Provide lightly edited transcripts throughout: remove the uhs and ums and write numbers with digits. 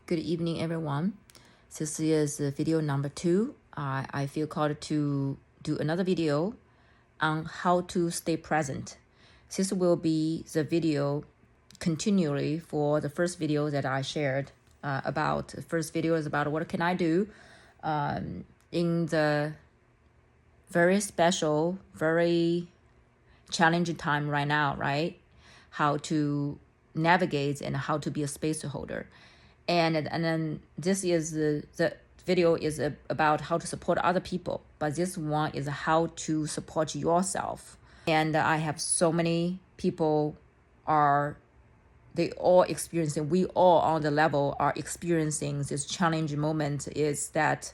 Good evening, everyone. This is video number 2. I feel called to do another video on how to stay present. This will be the video continually for the first video that I shared about. The first video is about what can I do in the very special, very challenging time right now, right? How to navigate and how to be a space holder. And then this is the video is about how to support other people, but this one is how to support yourself. And I have so many people we all on the level are experiencing this challenging moment, is that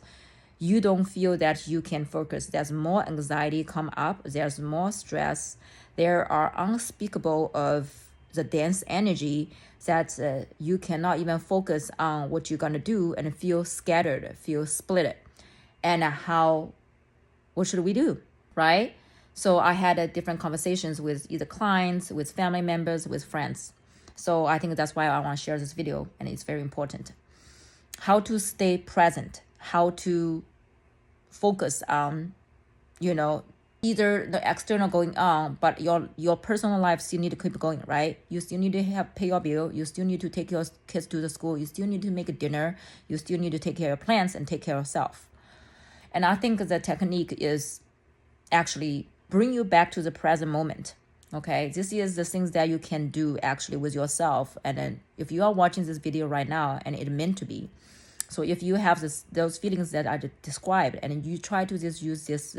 you don't feel that you can focus. There's more anxiety come up, there's more stress, there are unspeakable of the dense energy that you cannot even focus on what you're going to do and feel scattered, feel split. And what should we do, right? So I had different conversations with either clients, with family members, with friends. So I think that's why I want to share this video, and it's very important. How to stay present, how to focus on, either the external going on, but your personal life still need to keep going, right? You still need to pay your bill. You still need to take your kids to the school. You still need to make a dinner. You still need to take care of plants and take care of yourself. And I think the technique is actually bring you back to the present moment. Okay, this is the things that you can do actually with yourself. And then if you are watching this video right now and it meant to be, so if you have those feelings that I described, and you try to just use this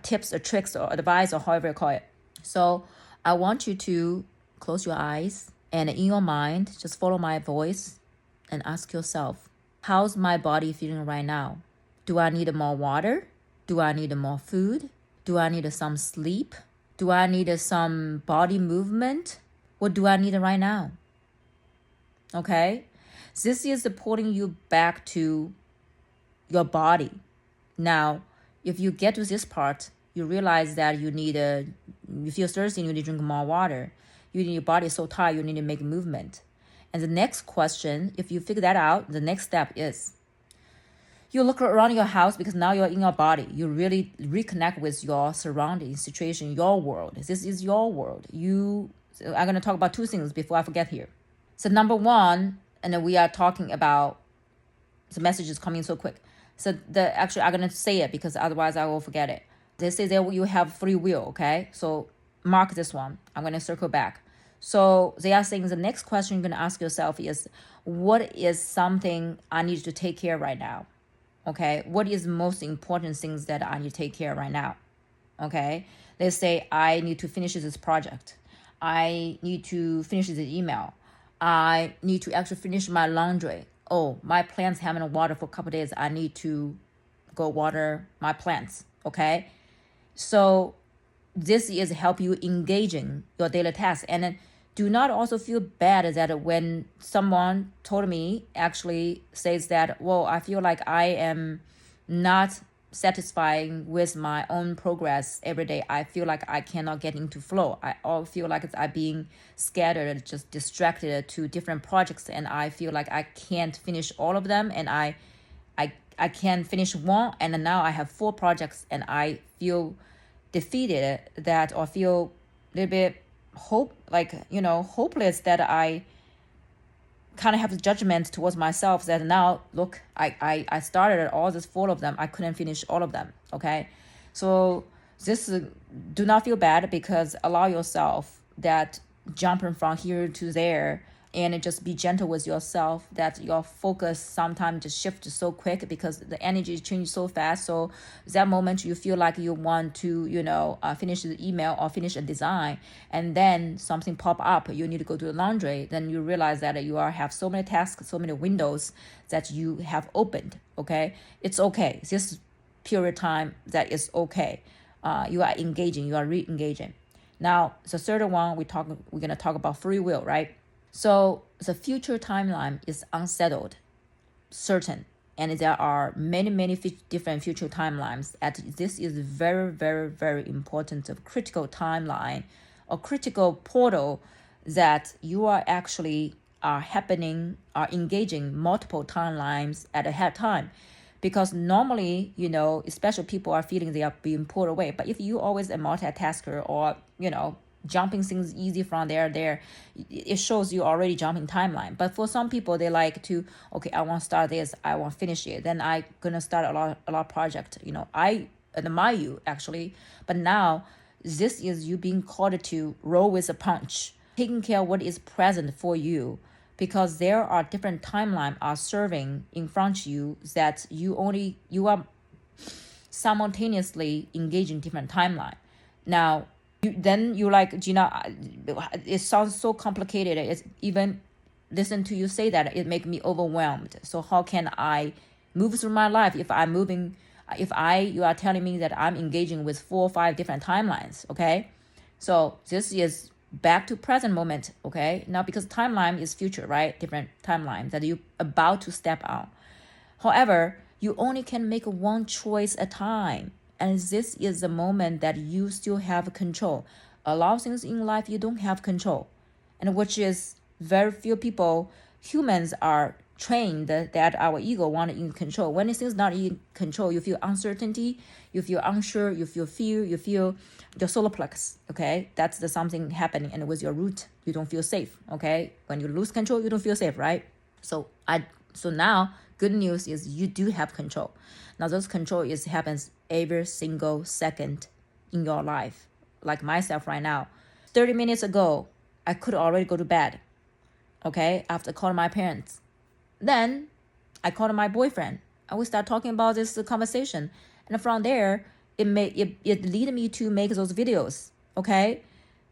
tips or tricks or advice or however you call it. So I want you to close your eyes and in your mind, just follow my voice and ask yourself, how's my body feeling right now? Do I need more water? Do I need more food? Do I need some sleep? Do I need some body movement? What do I need right now? Okay? This is pulling you back to your body. Now, if you get to this part, you realize that you feel thirsty, you need to drink more water. Your body is so tired, you need to make movement. And the next question, if you figure that out, the next step is you look around your house, because now you're in your body. You really reconnect with your surrounding situation, your world. This is your world. I'm going to talk about 2 things before I forget here. So number 1, and then we are talking about, the message is coming so quick. So actually, I'm going to say it because otherwise I will forget it. They say that you have free will, okay? So mark this one. I'm going to circle back. So they are saying the next question you're going to ask yourself is, what is something I need to take care of right now? Okay? What is the most important things that I need to take care of right now? Okay? Let's say I need to finish this project. I need to finish this email. I need to actually finish my laundry. Oh, my plants haven't watered for a couple of days. I need to go water my plants, okay? So this is help you engaging your daily tasks. And then do not also feel bad that when someone told me, actually says that, well, I feel like I am not satisfying with my own progress every day. I feel like I cannot get into flow. I all feel like I'm being scattered, just distracted to different projects, and I feel like I can't finish all of them, and I can finish one, and now I have 4 projects, and I feel defeated or feel a little bit hopeless that I kind of have a judgment towards myself that now, look, I started all this 4 of them. I couldn't finish all of them, okay? So do not feel bad, because allow yourself that jumping from here to there, and just be gentle with yourself, that your focus sometimes just shifts so quick because the energy changes so fast. So that moment you feel like you want to, finish the email or finish a design, and then something pop up, you need to go do the laundry. Then you realize that you have so many tasks, so many windows that you have opened, okay? It's okay. This period of time that is okay. You are engaging, you are re-engaging. Now, the third one, we're going to talk about free will, right? So the future timeline is unsettled, certain, and there are many different future timelines. This is very, very, very important, a critical timeline, a critical portal that you are actually are happening, are engaging multiple timelines at a head time. Because normally, especially people are feeling they are being pulled away. But if you always a multitasker or, jumping things easy from there, it shows you already jumping timeline. But for some people, they like to, okay, I want to start this, I want to finish it. Then I gonna start a lot project. I admire you actually. But now this is you being called to roll with a punch, taking care of what is present for you. Because there are different timelines are serving in front of you that you are simultaneously engaging different timeline. Now, you like, Gina, it sounds so complicated. It's even listen to you say that, it make me overwhelmed. So how can I move through my life if you are telling me that I'm engaging with 4 or 5 different timelines, okay? So this is back to present moment, okay? Now, because timeline is future, right? Different timeline that you about to step on. However, you only can make one choice at a time. And this is the moment that you still have control. A lot of things in life you don't have control. And which is very few people, humans are trained that our ego want in control. When things not in control, you feel uncertainty, you feel unsure, you feel fear, you feel your solar plexus, okay? That's the something happening. And with your root, you don't feel safe, okay? When you lose control, you don't feel safe, right? So now, good news is you do have control. Now, those control happens every single second in your life. Like myself right now, 30 minutes ago, I could already go to bed, okay? After calling my parents. Then I called my boyfriend and we start talking about this conversation. And from there, it lead me to make those videos, okay?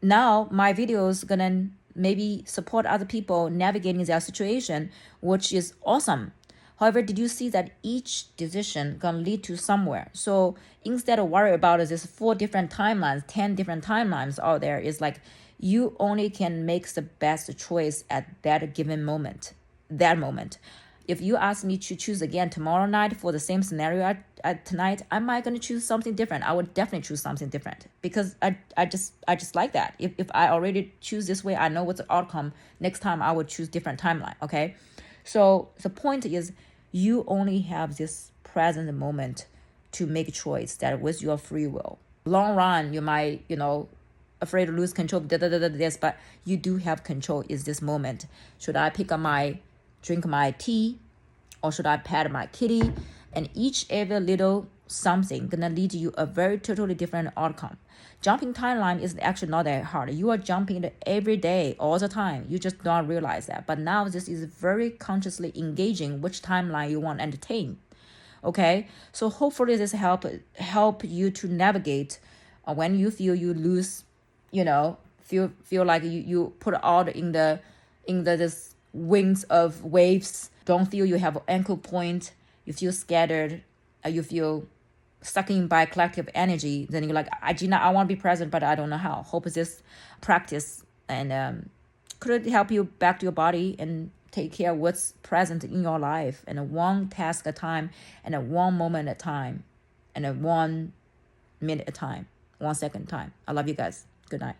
Now my videos gonna maybe support other people navigating their situation, which is awesome. However, did you see that each decision gonna lead to somewhere? So instead of worry about this 4 different timelines, 10 different timelines out there, is like you only can make the best choice at that given moment. That moment. If you ask me to choose again tomorrow night for the same scenario at tonight, I might gonna choose something different. I would definitely choose something different because I just like that. If I already choose this way, I know what's the outcome. Next time I would choose different timeline. Okay, so the point is you only have this present moment to make a choice that with your free will. Long run, you might afraid to lose control. This, but you do have control. Is this moment? Should I drink my tea, or should I pet my kitty? And every little something gonna lead you a very totally different outcome. Jumping timeline is actually not that hard. You are jumping it every day, all the time. You just don't realize that. But now this is very consciously engaging which timeline you want to entertain. Okay, so hopefully this help you to navigate when you feel you lose, feel like you put out in this wings of waves, don't feel you have an anchor point, you feel scattered, you feel stuck in by collective energy, then you're like, Gina, I want to be present, but I don't know how. Hope this practice and could help you back to your body and take care of what's present in your life, and one task at a time, and a one moment at a time, and a 1 minute at a time, 1 second at a time. I love you guys. Good night.